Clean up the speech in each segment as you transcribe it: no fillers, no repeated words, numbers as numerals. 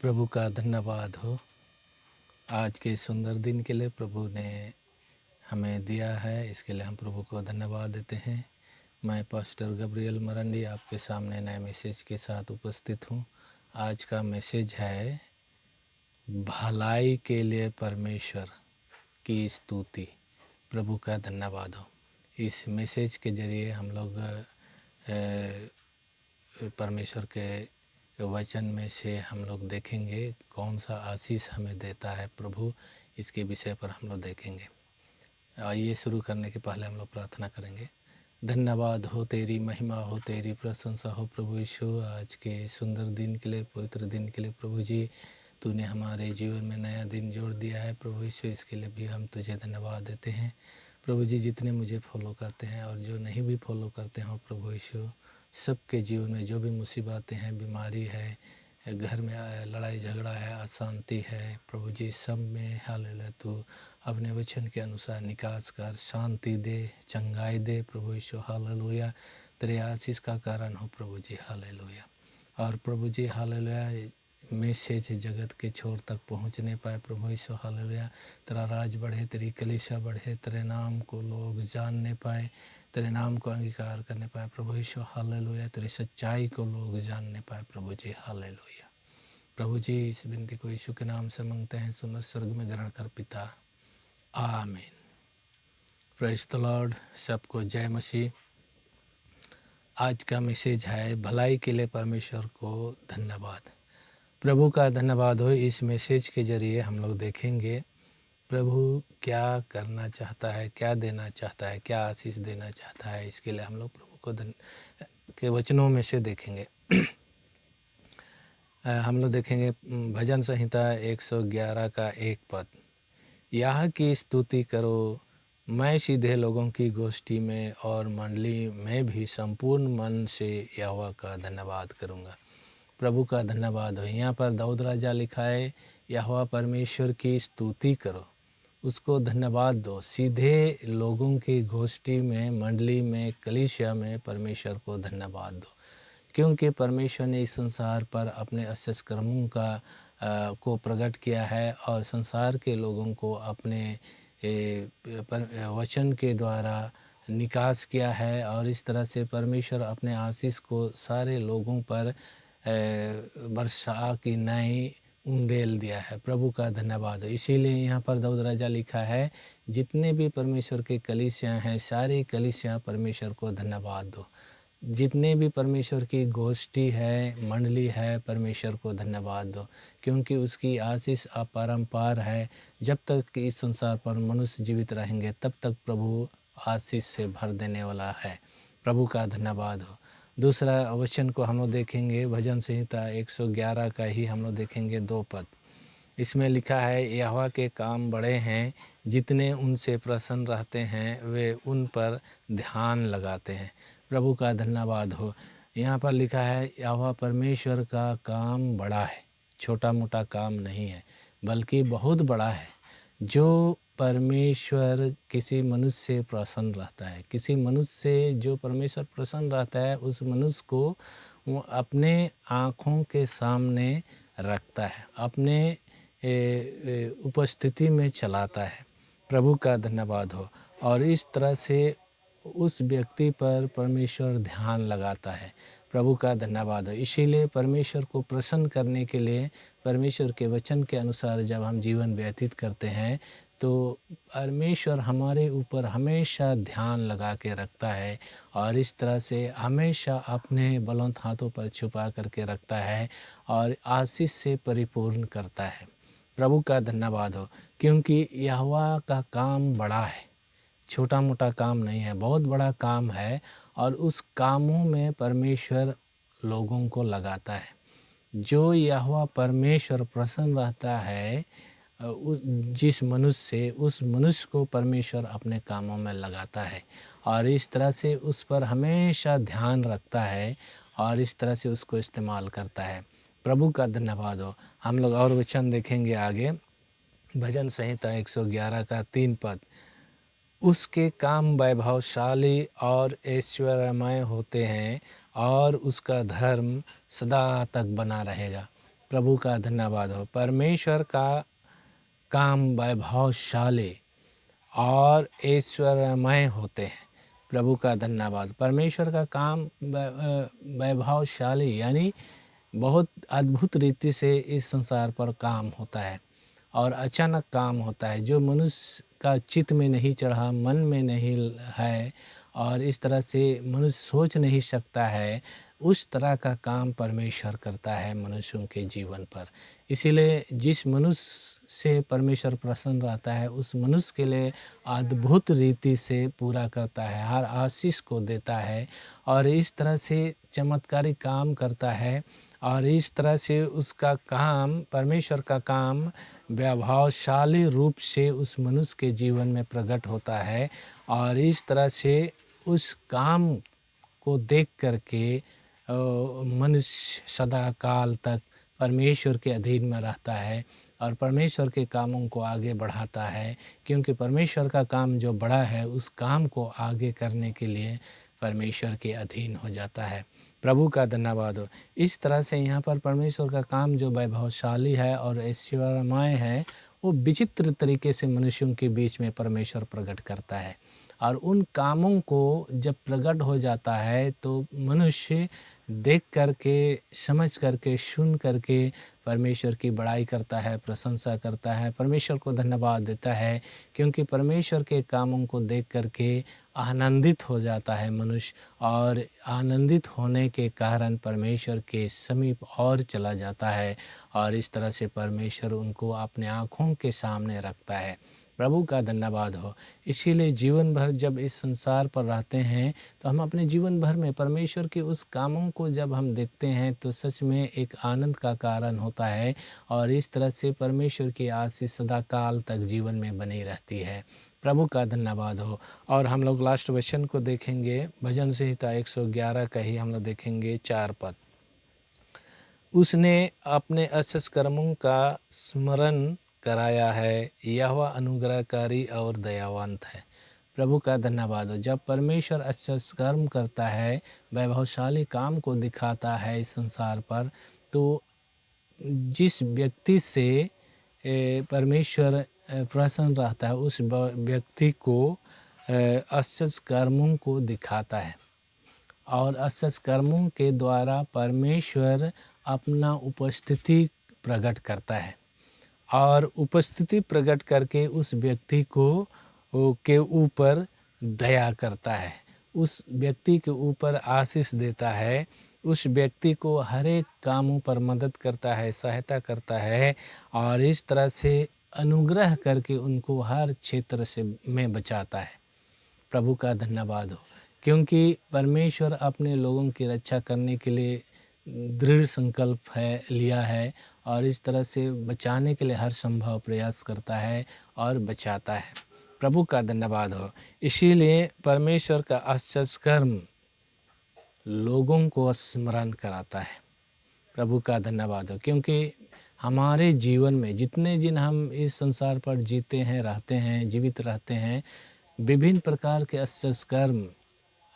प्रभु का धन्यवाद हो। आज के सुंदर दिन के लिए प्रभु ने हमें दिया है, इसके लिए हम प्रभु को धन्यवाद देते हैं। मैं पास्टर गब्रियल मरंडी आपके सामने नए मैसेज के साथ उपस्थित हूँ। आज का मैसेज है भलाई के लिए परमेश्वर की स्तुति। प्रभु का धन्यवाद हो। इस मैसेज के ज़रिए हम लोग परमेश्वर के वचन में से हम लोग देखेंगे कौन सा आशीष हमें देता है प्रभु, इसके विषय पर हम लोग देखेंगे। आइए शुरू करने के पहले हम लोग प्रार्थना करेंगे। धन्यवाद हो, तेरी महिमा हो, तेरी प्रशंसा हो प्रभु यीशु, आज के सुंदर दिन के लिए, पवित्र दिन के लिए प्रभु जी। तूने हमारे जीवन में नया दिन जोड़ दिया है प्रभु यीशु, इसके लिए भी हम तुझे धन्यवाद देते हैं प्रभु जी। जितने मुझे फॉलो करते हैं और जो नहीं भी फॉलो करते हो प्रभु यीशु, सबके जीवन में जो भी मुसीबतें हैं, बीमारी है, घर में लड़ाई झगड़ा है, अशांति है प्रभु जी, सब में हालेलुया तू अपने वचन के अनुसार निकास कर, शांति दे, चंगाई दे प्रभु यीशु हालेलुया। तेरे आशीष का कारण हो प्रभु जी हालेलुया। और प्रभु जी हालेलुया मैसेज जगत के छोर तक पहुंच नहीं पाए प्रभु यीशु हालेलुया। तेरा राज बढ़े, तेरी कलीसिया बढ़े, तेरे नाम को लोग जान नहीं पाए, तेरे नाम को अंगीकार करने पाए प्रभु यीशु हालेलुया। तेरी सच्चाई को लोग जानने पाए प्रभु जी हालेलुया। प्रभु जी इस विनती को यीशु के नाम से मांगते हैं, सुन स्वर्ग में ग्रहण कर पिता, आमीन। Praise the Lord. सबको जय मसीह। आज का मैसेज है भलाई के लिए परमेश्वर को धन्यवाद। प्रभु का धन्यवाद हो। इस मैसेज के ज़रिए हम लोग देखेंगे प्रभु क्या करना चाहता है, क्या देना चाहता है, क्या आशीष देना चाहता है। इसके लिए हम लोग प्रभु को के वचनों में से देखेंगे। हम लोग देखेंगे भजन संहिता 111 का एक पद, यह की स्तुति करो, मैं सीधे लोगों की गोष्ठी में और मंडली में भी संपूर्ण मन से यहोवा का धन्यवाद करूँगा। प्रभु का धन्यवाद हो। यहाँ पर दाऊद राजा लिखा है यहोवा परमेश्वर की स्तुति करो, उसको धन्यवाद दो, सीधे लोगों की गोष्ठी में, मंडली में, कलीसिया में परमेश्वर को धन्यवाद दो। क्योंकि परमेश्वर ने इस संसार पर अपने अशेष कर्मों को प्रकट किया है और संसार के लोगों को अपने वचन के द्वारा निकास किया है, और इस तरह से परमेश्वर अपने आशीष को सारे लोगों पर वर्षा की नई उंडेल दिया है। प्रभु का धन्यवाद हो। इसीलिए यहाँ पर दाऊद राजा लिखा है जितने भी परमेश्वर के कलीसियाँ हैं, सारी कलीसियाँ परमेश्वर को धन्यवाद दो। जितने भी परमेश्वर की गोष्ठी है, मंडली है, परमेश्वर को धन्यवाद दो, क्योंकि उसकी आशीष अपरंपार है। जब तक इस संसार पर मनुष्य जीवित रहेंगे तब तक प्रभु आशीष से भर देने वाला है। प्रभु का धन्यवाद हो। दूसरा वचन को हम लोग देखेंगे, भजन संहिता 111 का ही हम लोग देखेंगे 2 पद। इसमें लिखा है यहोवा के काम बड़े हैं, जितने उनसे प्रसन्न रहते हैं वे उन पर ध्यान लगाते हैं। प्रभु का धन्यवाद हो। यहाँ पर लिखा है यहोवा परमेश्वर का काम बड़ा है, छोटा मोटा काम नहीं है, बल्कि बहुत बड़ा है। जो परमेश्वर किसी मनुष्य से प्रसन्न रहता है, किसी मनुष्य से जो परमेश्वर प्रसन्न रहता है, उस मनुष्य को वो अपने आँखों के सामने रखता है, अपने उपस्थिति में चलाता है। प्रभु का धन्यवाद हो। और इस तरह से उस व्यक्ति पर परमेश्वर ध्यान लगाता है। प्रभु का धन्यवाद हो। इसीलिए परमेश्वर को प्रसन्न करने के लिए परमेश्वर के वचन के अनुसार जब हम जीवन व्यतीत करते हैं तो परमेश्वर हमारे ऊपर हमेशा ध्यान लगा के रखता है, और इस तरह से हमेशा अपने बलवंत हाथों पर छुपा करके रखता है और आशीष से परिपूर्ण करता है। प्रभु का धन्यवाद हो। क्योंकि यहोवा का काम बड़ा है, छोटा मोटा काम नहीं है, बहुत बड़ा काम है, और उस कामों में परमेश्वर लोगों को लगाता है। जो यहोवा परमेश्वर प्रसन्न रहता है जिस मनुष्य से, उस मनुष्य को परमेश्वर अपने कामों में लगाता है, और इस तरह से उस पर हमेशा ध्यान रखता है, और इस तरह से उसको इस्तेमाल करता है। प्रभु का धन्यवाद हो। हम लोग और वचन देखेंगे आगे, भजन संहिता 111 का 3 पद, उसके काम वैभवशाली और ऐश्वर्यमय होते हैं और उसका धर्म सदा तक बना रहेगा। प्रभु का धन्यवाद हो। परमेश्वर का काम वैभवशाली और ऐश्वर्यमय होते हैं। प्रभु का धन्यवाद। परमेश्वर का काम वैभवशाली यानी बहुत अद्भुत रीति से इस संसार पर काम होता है और अचानक काम होता है, जो मनुष्य का चित्त में नहीं चढ़ा, मन में नहीं है और इस तरह से मनुष्य सोच नहीं सकता है, उस तरह का काम परमेश्वर करता है मनुष्यों के जीवन पर। इसीलिए जिस मनुष्य से परमेश्वर प्रसन्न रहता है उस मनुष्य के लिए अद्भुत रीति से पूरा करता है, हर आशीष को देता है और इस तरह से चमत्कारी काम करता है और इस तरह से उसका काम, परमेश्वर का काम प्रभावशाली रूप से उस मनुष्य के जीवन में प्रकट होता है और इस तरह से उस काम को देख करके मनुष्य सदा काल तक परमेश्वर के अधीन में रहता है और परमेश्वर के कामों को आगे बढ़ाता है, क्योंकि परमेश्वर का काम जो बड़ा है उस काम को आगे करने के लिए परमेश्वर के अधीन हो जाता है। प्रभु का धन्यवाद हो। इस तरह से यहाँ पर परमेश्वर का काम जो वैभवशाली है और ऐश्वर्यमय है, वो विचित्र तरीके से मनुष्यों के बीच में परमेश्वर प्रकट करता है और उन कामों को जब प्रकट हो जाता है तो मनुष्य देख करके, समझ करके, सुन करके परमेश्वर की बड़ाई करता है, प्रशंसा करता है, परमेश्वर को धन्यवाद देता है, क्योंकि परमेश्वर के कामों को देख करके आनंदित हो जाता है मनुष्य और आनंदित होने के कारण परमेश्वर के समीप और चला जाता है और इस तरह से परमेश्वर उनको अपने आँखों के सामने रखता है। प्रभु का धन्यवाद हो। इसीलिए जीवन भर जब इस संसार पर रहते हैं तो हम अपने जीवन भर में परमेश्वर के उस कामों को जब हम देखते हैं तो सच में एक आनंद का कारण होता है और इस तरह से परमेश्वर की आशीष सदा काल तक जीवन में बनी रहती है। प्रभु का धन्यवाद हो। और हम लोग लास्ट वचन को देखेंगे, भजन संहिता 111 का ही हम लोग देखेंगे 4 पद। उसने अपने अशस कर्मों का स्मरण कराया है, यहोवा अनुग्रहकारी और दयावंत है। प्रभु का धन्यवाद हो। जब परमेश्वर अच्छा कर्म करता है, वैभवशाली काम को दिखाता है इस संसार पर, तो जिस व्यक्ति से परमेश्वर प्रसन्न रहता है उस व्यक्ति को आश्चर्य कर्मों को दिखाता है और आश्चर्य कर्मों के द्वारा परमेश्वर अपना उपस्थिति प्रकट करता है और उपस्थिति प्रकट करके उस व्यक्ति को के ऊपर दया करता है, उस व्यक्ति के ऊपर आशीष देता है, उस व्यक्ति को हर एक कामों पर मदद करता है, सहायता करता है और इस तरह से अनुग्रह करके उनको हर क्षेत्र से में बचाता है। प्रभु का धन्यवाद हो, क्योंकि परमेश्वर अपने लोगों की रक्षा करने के लिए दृढ़ संकल्प लिया है और इस तरह से बचाने के लिए हर संभव प्रयास करता है और बचाता है। प्रभु का धन्यवाद हो। इसीलिए परमेश्वर का आश्चर्य कर्म लोगों को स्मरण कराता है। प्रभु का धन्यवाद हो, क्योंकि हमारे जीवन में जितने दिन हम इस संसार पर जीते हैं, रहते हैं, जीवित रहते हैं, विभिन्न प्रकार के आश्चर्य कर्म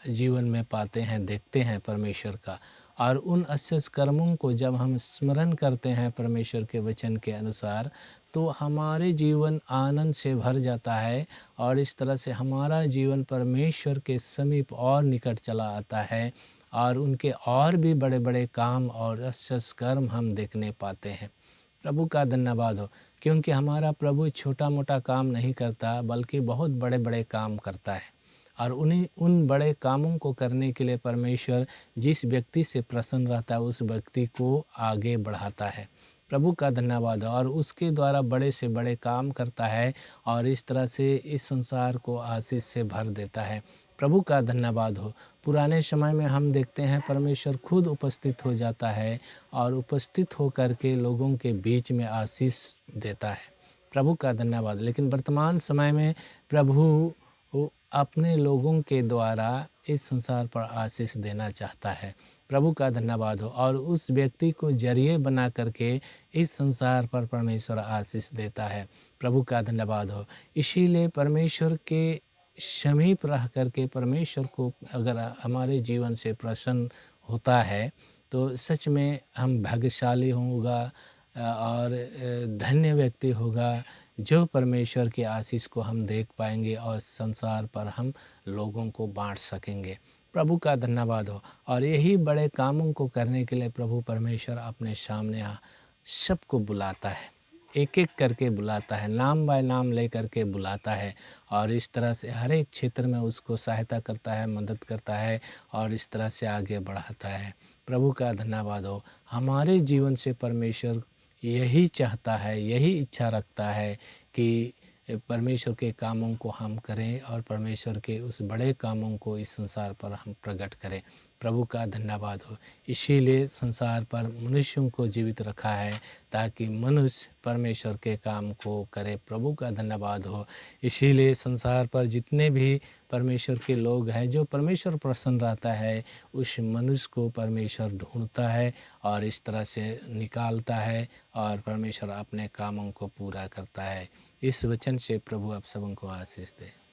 जीवन में पाते हैं, देखते हैं परमेश्वर का और उन आश्चर्य कर्मों को जब हम स्मरण करते हैं परमेश्वर के वचन के अनुसार, तो हमारे जीवन आनंद से भर जाता है और इस तरह से हमारा जीवन परमेश्वर के समीप और निकट चला आता है और उनके और भी बड़े बड़े काम और आश्चर्य कर्म हम देखने पाते हैं। प्रभु का धन्यवाद हो, क्योंकि हमारा प्रभु छोटा मोटा काम नहीं करता बल्कि बहुत बड़े बड़े काम करता है और उन बड़े कामों को करने के लिए परमेश्वर जिस व्यक्ति से प्रसन्न रहता है उस व्यक्ति को आगे बढ़ाता है। प्रभु का धन्यवाद हो और उसके द्वारा बड़े से बड़े काम करता है और इस तरह से इस संसार को आशीष से भर देता है। प्रभु का धन्यवाद हो। पुराने समय में हम देखते हैं परमेश्वर खुद उपस्थित हो जाता है और उपस्थित होकर के लोगों के बीच में आशीष देता है। प्रभु का धन्यवाद। लेकिन वर्तमान समय में प्रभु अपने लोगों के द्वारा इस संसार पर आशीष देना चाहता है। प्रभु का धन्यवाद हो और उस व्यक्ति को जरिए बना करके इस संसार पर परमेश्वर आशीष देता है। प्रभु का धन्यवाद हो। इसीलिए परमेश्वर के समीप रह करके परमेश्वर को अगर हमारे जीवन से प्रसन्न होता है तो सच में हम भाग्यशाली होगा और धन्य व्यक्ति होगा जो परमेश्वर की आशीष को हम देख पाएंगे और संसार पर हम लोगों को बांट सकेंगे। प्रभु का धन्यवाद हो। और यही बड़े कामों को करने के लिए प्रभु परमेश्वर अपने सामने सबको बुलाता है, एक एक करके बुलाता है, नाम बाय नाम ले करके बुलाता है और इस तरह से हर एक क्षेत्र में उसको सहायता करता है, मदद करता है और इस तरह से आगे बढ़ाता है। प्रभु का धन्यवाद हो। हमारे जीवन से परमेश्वर यही चाहता है, यही इच्छा रखता है कि परमेश्वर के कामों को हम करें और परमेश्वर के उस बड़े कामों को इस संसार पर हम प्रकट करें। प्रभु का धन्यवाद हो। इसीलिए संसार पर मनुष्यों को जीवित रखा है ताकि मनुष्य परमेश्वर के काम को करे। प्रभु का धन्यवाद हो। इसीलिए संसार पर जितने भी परमेश्वर के लोग हैं, जो परमेश्वर प्रसन्न रहता है, उस मनुष्य को परमेश्वर ढूंढता है और इस तरह से निकालता है और परमेश्वर अपने कामों को पूरा करता है। इस वचन से प्रभु आप सबों को आशीष दे।